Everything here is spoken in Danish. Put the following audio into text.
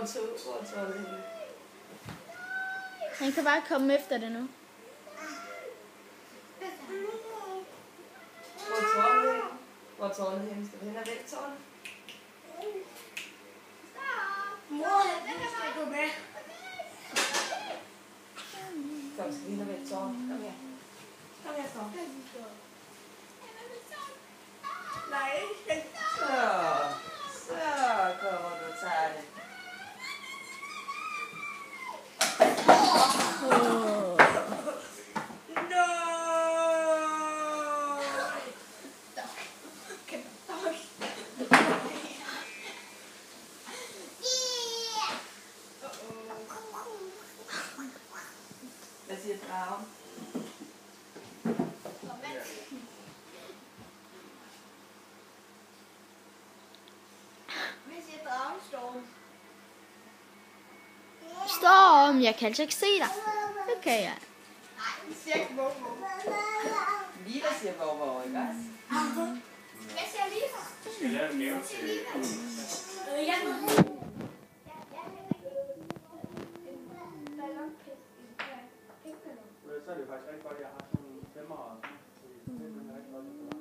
Hvor er det? Han kan bare komme efter det nu. Hvor er tårnet henne? Skal vi hen og vælte tårnet? Mor, den skal gå med. Kom, skal vi hen og vælte tårnet? Kom her. Kom her, så. Nej, Så kommer du og tager det. Hvad siger dragen? Hvad siger dragen, Storm? Storm, jeg kan altså ikke se dig. Det kan jeg. Nej, den siger ikke wow. Lila siger hvor, ikke også? Hvad siger Lisa? Skal jeg lave en gave til... Jeg ved det. Så er det faktisk rigtig godt, at jeg har sådan nogle 5'ere. Så det er rigtig godt.